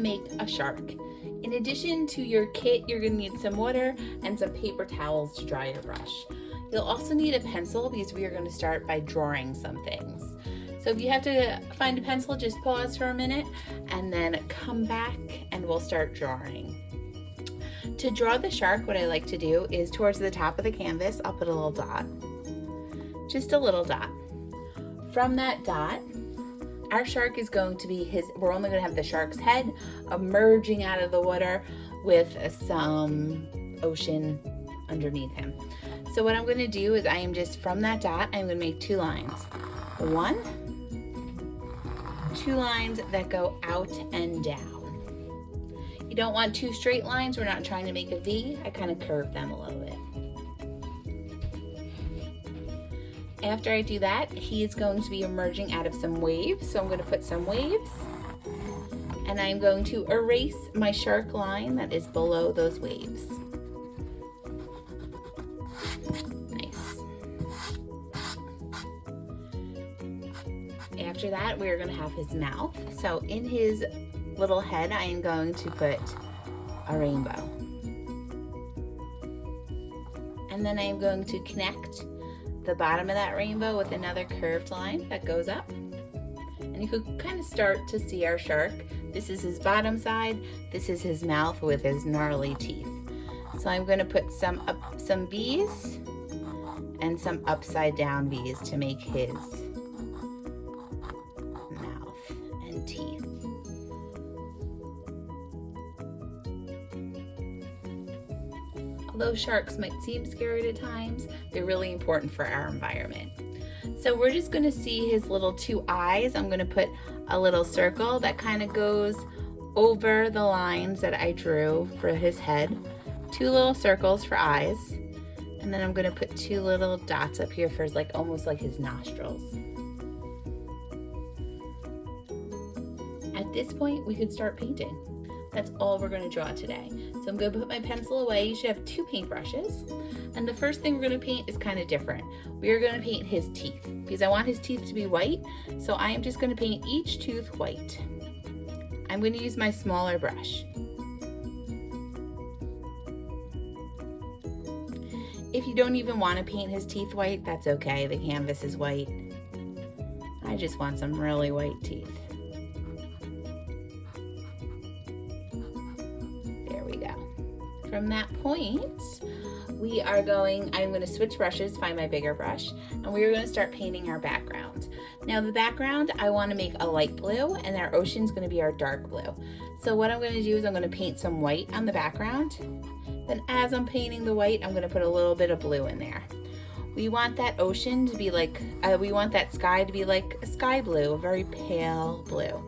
make a shark. In addition to your kit, you're gonna need some water and some paper towels to dry your brush. You'll also need a pencil because we are going to start by drawing some things. So if you have to find a pencil, just pause for a minute and then come back and we'll start drawing. To draw the shark, what I like to do is towards the top of the canvas, I'll put a little dot, just a little dot. From that dot, our shark is going to be we're only going to have the shark's head emerging out of the water with some ocean underneath him. So what I'm going to do is I am just from that dot, I'm going to make 2 lines. 2 lines that go out and down. You don't want 2 straight lines. We're not trying to make a V. I kind of curve them a little bit. After I do that, he is going to be emerging out of some waves. So I'm going to put some waves and I'm going to erase my shark line that is below those waves. After that, we're going to have his mouth. So in his little head, I am going to put a rainbow. And then I am going to connect the bottom of that rainbow with another curved line that goes up. And you could kind of start to see our shark. This is his bottom side. This is his mouth with his gnarly teeth. So I'm going to put some V's and some upside down V's to make his teeth. Although sharks might seem scary at times, they're really important for our environment. So we're just going to see his little 2 eyes. I'm going to put a little circle that kind of goes over the lines that I drew for his head. 2 little circles for eyes. And then I'm going to put 2 little dots up here for almost like his nostrils. At this point, we could start painting. That's all we're going to draw today. So I'm going to put my pencil away. You should have 2 paintbrushes. And the first thing we're going to paint is kind of different. We are going to paint his teeth because I want his teeth to be white. So I am just going to paint each tooth white. I'm going to use my smaller brush. If you don't even want to paint his teeth white, that's okay. The canvas is white. I just want some really white teeth. From that point, I'm going to switch brushes, find my bigger brush, and we are going to start painting our background. Now the background, I want to make a light blue, and our ocean is going to be our dark blue. So what I'm going to do is I'm going to paint some white on the background. Then as I'm painting the white, I'm going to put a little bit of blue in there. We want that ocean to be we want that sky to be like a sky blue, a very pale blue.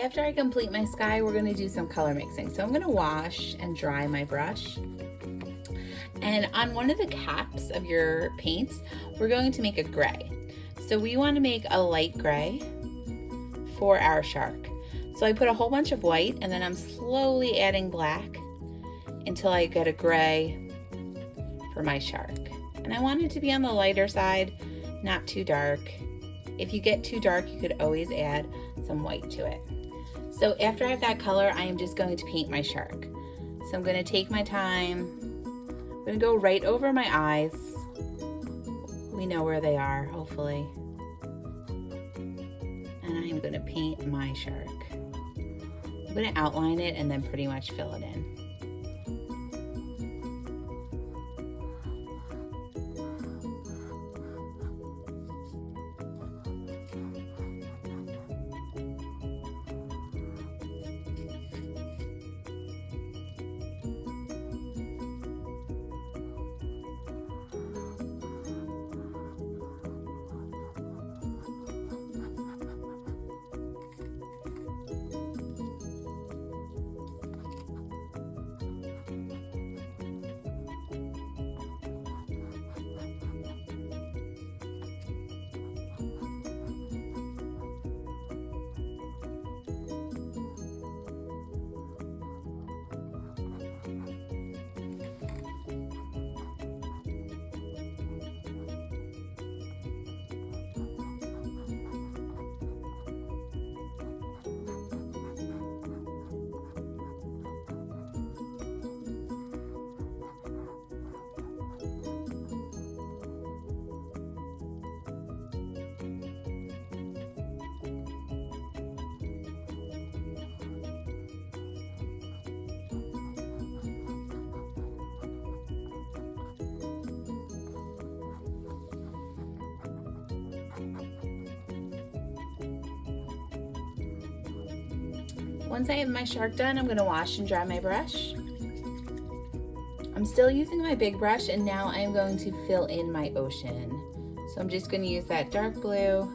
After I complete my sky, we're going to do some color mixing. So I'm going to wash and dry my brush. And on one of the caps of your paints, we're going to make a gray. So we want to make a light gray for our shark. So I put a whole bunch of white and then I'm slowly adding black until I get a gray for my shark. And I want it to be on the lighter side, not too dark. If you get too dark, you could always add some white to it. So after I have that color, I am just going to paint my shark. So I'm going to take my time. I'm going to go right over my eyes. We know where they are, hopefully. And I'm going to paint my shark. I'm going to outline it and then pretty much fill it in. Once I have my shark done, I'm going to wash and dry my brush. I'm still using my big brush and now I'm going to fill in my ocean. So I'm just going to use that dark blue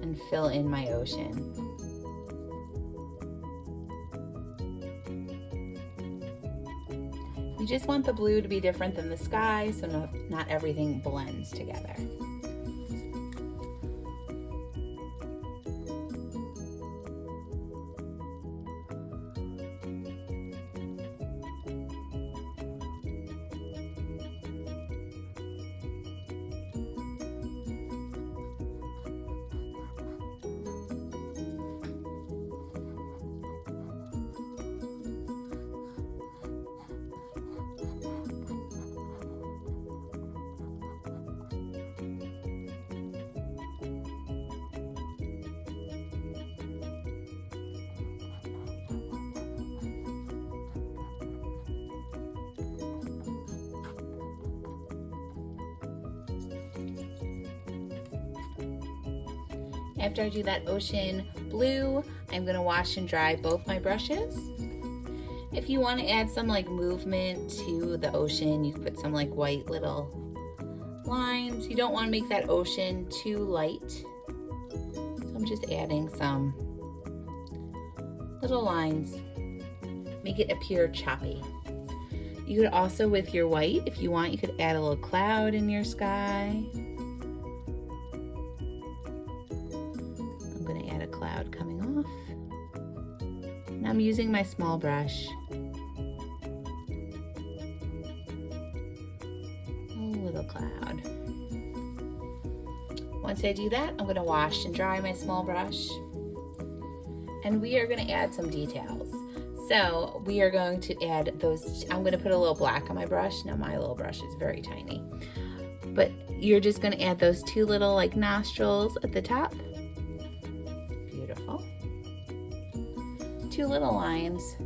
and fill in my ocean. You just want the blue to be different than the sky so not everything blends together. After I do that ocean blue, I'm going to wash and dry both my brushes. If you want to add some like movement to the ocean, you can put some like white little lines. You don't want to make that ocean too light. So I'm just adding some little lines. Make it appear choppy. You could also, with your white, if you want, you could add a little cloud in your sky. Cloud coming off. Now I'm using my small brush. A little cloud. Once I do that, I'm going to wash and dry my small brush. And we are going to add some details. So we are going to add those. I'm going to put a little black on my brush. Now my little brush is very tiny. But you're just going to add those two little like nostrils at the top. Beautiful. Two little lines.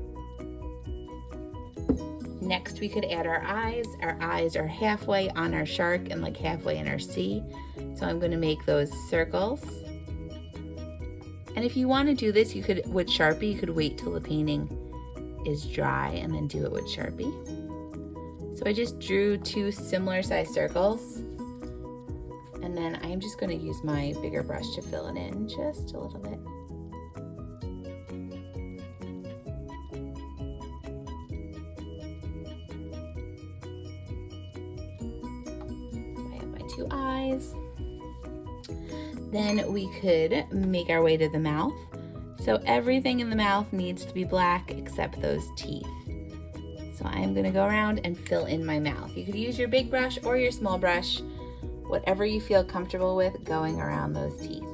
Next we could add our eyes. Our eyes are halfway on our shark and like halfway in our sea. So I'm going to make those circles. And if you want to do this, you could, with Sharpie, you could wait till the painting is dry and then do it with Sharpie. So I just drew two similar sized circles. And then I'm just going to use my bigger brush to fill it in just a little bit. I have my two eyes. Then we could make our way to the mouth. So everything in the mouth needs to be black except those teeth. So I'm gonna go around and fill in my mouth. You could use your big brush or your small brush, whatever you feel comfortable with going around those teeth.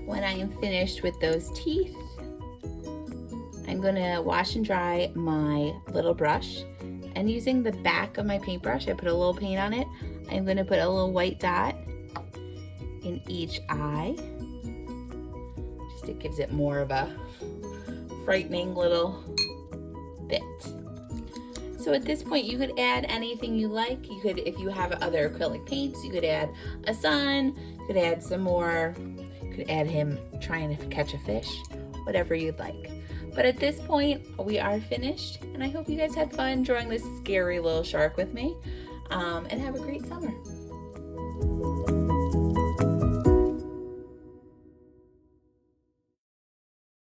When I am finished with those teeth, I'm gonna wash and dry my little brush, and using the back of my paintbrush, I put a little paint on it. I'm gonna put a little white dot in each eye. Just it gives it more of a frightening little bit. So at this point, you could add anything you like. You could, if you have other acrylic paints, you could add a sun, you could add some more, you could add him trying to catch a fish, whatever you'd like. But at this point, we are finished, and I hope you guys had fun drawing this scary little shark with me, and have a great summer.